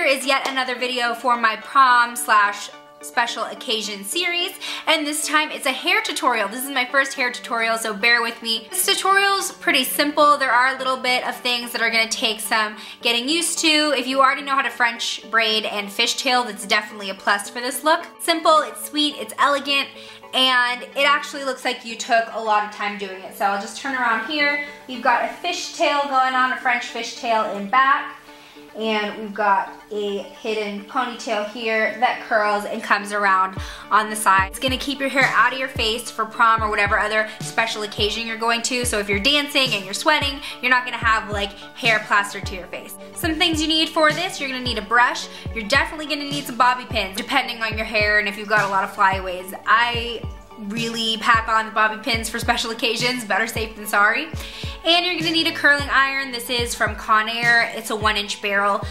is yet another video for my prom slash special occasion series, and this time it's a hair tutorial. This is my first hair tutorial, so bear with me. This tutorial's pretty simple. There are a little bit of things that are gonna take some getting used to. If you already know how to French braid and fishtail, that's definitely a plus for this look. Simple, it's sweet, it's elegant, and it actually looks like you took a lot of time doing it. So I'll just turn around here. You've got a fishtail going on, a French fishtail in back. And we've got a hidden ponytail here that curls and comes around on the side. It's gonna keep your hair out of your face for prom or whatever other special occasion you're going to. So if you're dancing and you're sweating, you're not gonna have like hair plastered to your face. Some things you need for this, you're gonna need a brush. You're definitely gonna need some bobby pins, depending on your hair and if you've got a lot of flyaways. I really pack on the bobby pins for special occasions, better safe than sorry. And you're gonna need a curling iron. This is from Conair. It's a 1-inch barrel.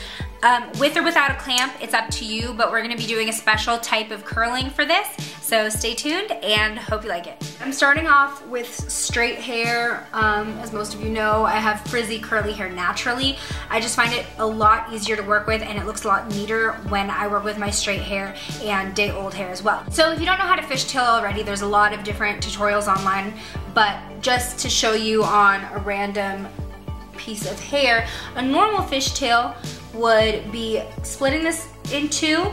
With or without a clamp, it's up to you, but we're gonna be doing a special type of curling for this. So stay tuned and hope you like it. I'm starting off with straight hair. As most of you know, I have frizzy curly hair naturally. I just find it a lot easier to work with and it looks a lot neater when I work with my straight hair and day old hair as well. So if you don't know how to fishtail already, there's a lot of different tutorials online, but just to show you on a random piece of hair, a normal fishtail would be splitting this in two.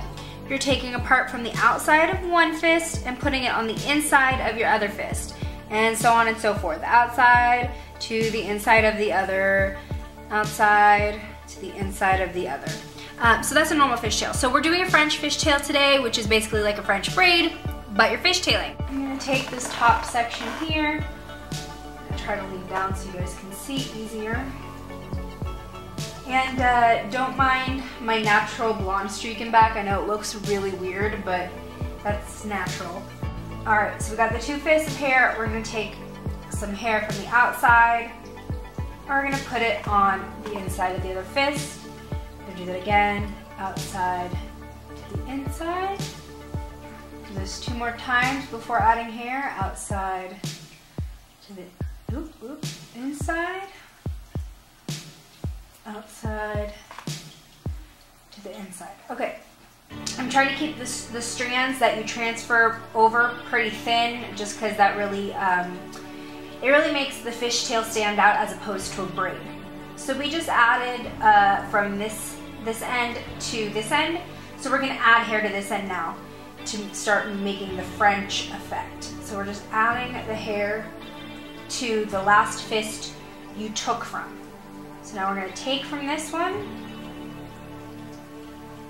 You're taking a part from the outside of one fist and putting it on the inside of your other fist, and so on and so forth. Outside to the inside of the other, outside to the inside of the other. So that's a normal fishtail. So we're doing a French fishtail today, which is basically like a French braid, but you're fishtailing. I'm gonna take this top section here. I'm gonna try to lean down so you guys can see easier. And don't mind my natural blonde streak in back. I know it looks really weird, but that's natural. All right, so we got the two fists of hair. We're gonna take some hair from the outside. We're gonna put it on the inside of the other fist. We're gonna do that again, outside to the inside. Do this 2 more times before adding hair. Outside to the, inside. Outside to the inside. Okay, I'm trying to keep the strands that you transfer over pretty thin, just because that really, it really makes the fishtail stand out as opposed to a braid. So we just added from this end to this end, so we're gonna add hair to this end now to start making the French effect. So we're just adding the hair to the last fist you took from. So now we're going to take from this one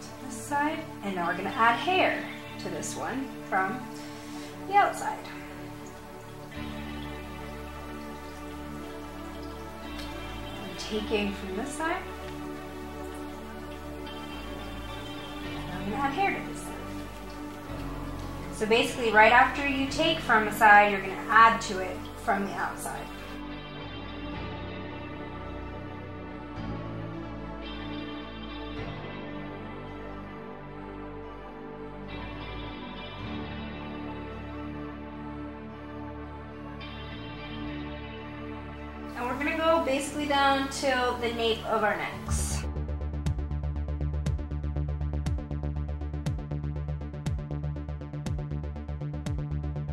to this side, and now we're going to add hair to this one from the outside. I'm taking from this side, and I'm going to add hair to this side. So basically right after you take from a side, you're going to add to it from the outside. And we're gonna go basically down to the nape of our necks.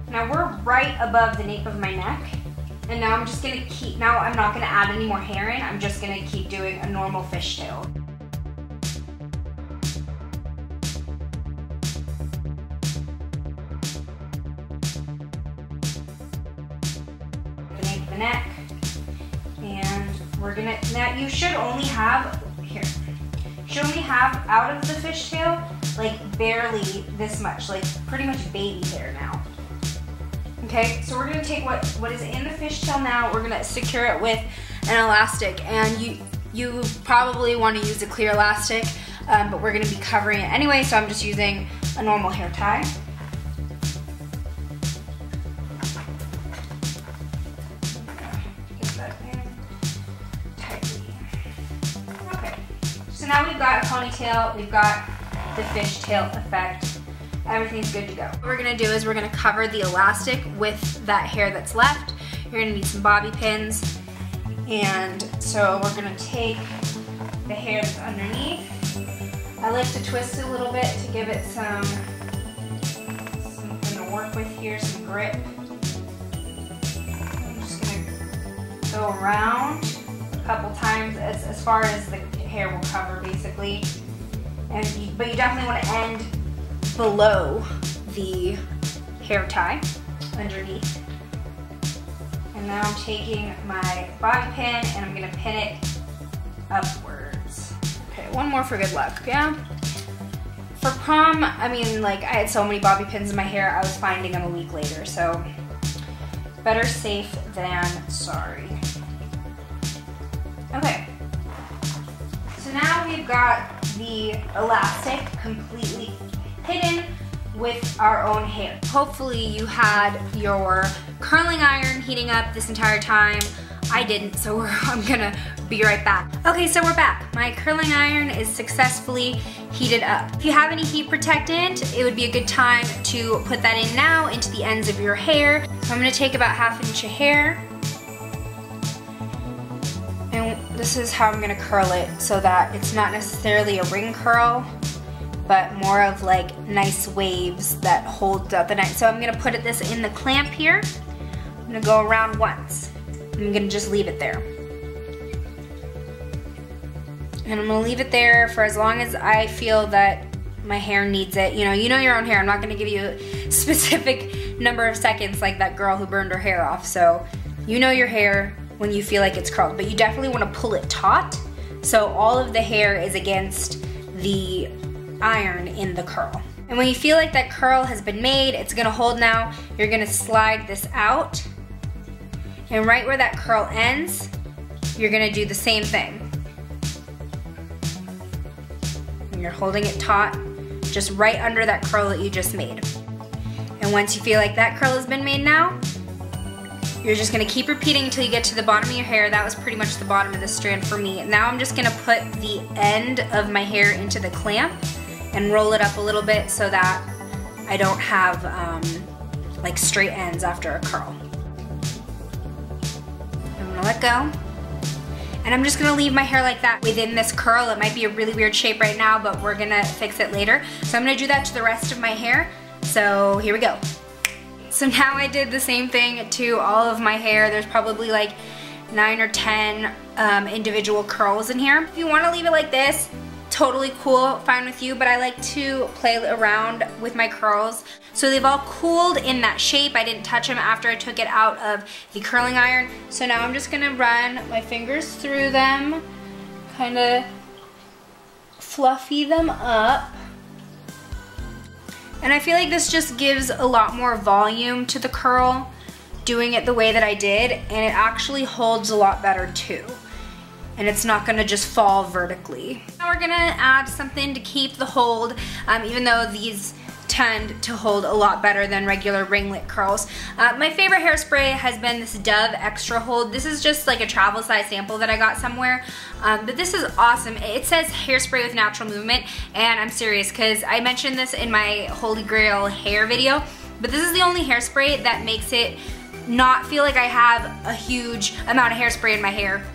Now we're right above the nape of my neck. And now I'm just gonna keep, now I'm not gonna add any more hair in, I'm just gonna keep doing a normal fishtail. The neck, and we're gonna, now you should only have, here, you should only have out of the fishtail, like barely this much, like pretty much baby hair now. Okay, so we're gonna take what is in the fishtail now, we're gonna secure it with an elastic, and you probably wanna use a clear elastic, but we're gonna be covering it anyway, so I'm just using a normal hair tie. So now we've got a ponytail, we've got the fishtail effect, everything's good to go. What we're gonna do is we're gonna cover the elastic with that hair that's left. You're gonna need some bobby pins, and so we're gonna take the hair that's underneath, I like to twist it a little bit to give it something to work with here, some grip. I'm just gonna go around a couple times as far as the hair will cover, basically. But you definitely want to end below the hair tie, underneath. And now I'm taking my bobby pin and I'm gonna pin it upwards. Okay, one more for good luck, yeah? For prom, I mean, like, I had so many bobby pins in my hair, I was finding them a week later, so better safe than sorry. Okay, so now we've got the elastic completely hidden with our own hair. Hopefully you had your curling iron heating up this entire time. I didn't, so I'm gonna be right back. Okay, so we're back. My curling iron is successfully heated up. If you have any heat protectant, it would be a good time to put that in now into the ends of your hair. So I'm gonna take about 1/2 inch of hair, and this is how I'm gonna curl it so that it's not necessarily a ring curl, but more of like nice waves that hold up the night. So I'm gonna put this in the clamp here. I'm gonna go around once. I'm gonna just leave it there. And I'm gonna leave it there for as long as I feel that my hair needs it. You know your own hair. I'm not gonna give you a specific number of seconds like that girl who burned her hair off. So you know your hair when you feel like it's curled, but you definitely wanna pull it taut so all of the hair is against the iron in the curl. And when you feel like that curl has been made, it's gonna hold now, you're gonna slide this out, and right where that curl ends, you're gonna do the same thing. And you're holding it taut, just right under that curl that you just made. And once you feel like that curl has been made now, you're just gonna keep repeating until you get to the bottom of your hair. That was pretty much the bottom of the strand for me. Now I'm just gonna put the end of my hair into the clamp and roll it up a little bit so that I don't have like straight ends after a curl. I'm gonna let go. And I'm just gonna leave my hair like that within this curl. It might be a really weird shape right now, but we're gonna fix it later. So I'm gonna do that to the rest of my hair. So here we go. So now I did the same thing to all of my hair. There's probably like 9 or 10 individual curls in here. If you wanna leave it like this, totally cool, fine with you, but I like to play around with my curls. So they've all cooled in that shape. I didn't touch them after I took it out of the curling iron. So now I'm just gonna run my fingers through them, kinda fluffy them up. And I feel like this just gives a lot more volume to the curl, doing it the way that I did, and it actually holds a lot better too. And it's not gonna just fall vertically. Now we're gonna add something to keep the hold, even though these tend to hold a lot better than regular ringlet curls. My favorite hairspray has been this Dove Extra Hold. This is just like a travel size sample that I got somewhere, but this is awesome. It says hairspray with natural movement, and I'm serious because I mentioned this in my Holy Grail hair video, but this is the only hairspray that makes it not feel like I have a huge amount of hairspray in my hair,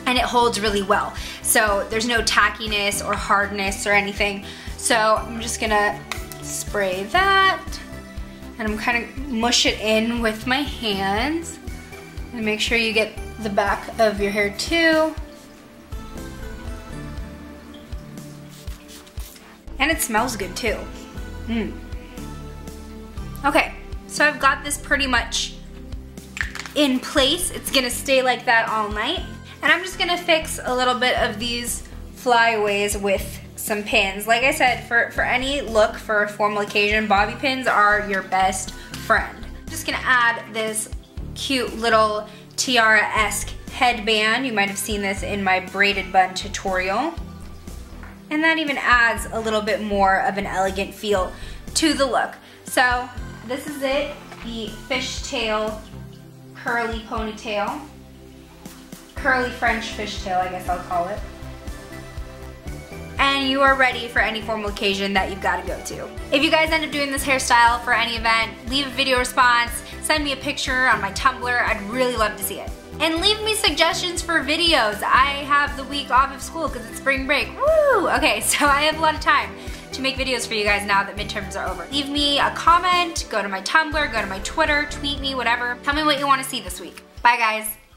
and it holds really well. So there's no tackiness or hardness or anything. So I'm just gonna spray that, and I'm kind of mush it in with my hands, and make sure you get the back of your hair too. And it smells good too. Okay, so I've got this pretty much in place. It's gonna stay like that all night. And I'm just gonna fix a little bit of these flyaways with some pins. Like I said, for any look for a formal occasion, bobby pins are your best friend. I'm just gonna add this cute little tiara-esque headband. You might have seen this in my braided bun tutorial. And that even adds a little bit more of an elegant feel to the look. So this is it, the fishtail curly ponytail. Curly French fishtail, I guess I'll call it. And and you are ready for any formal occasion that you've got to go to. If you guys end up doing this hairstyle for any event, leave a video response, send me a picture on my Tumblr. I'd really love to see it. And leave me suggestions for videos. I have the week off of school because it's spring break. Woo! Okay, so I have a lot of time to make videos for you guys now that midterms are over. Leave me a comment, go to my Tumblr, go to my Twitter, tweet me, whatever. Tell me what you want to see this week. Bye guys.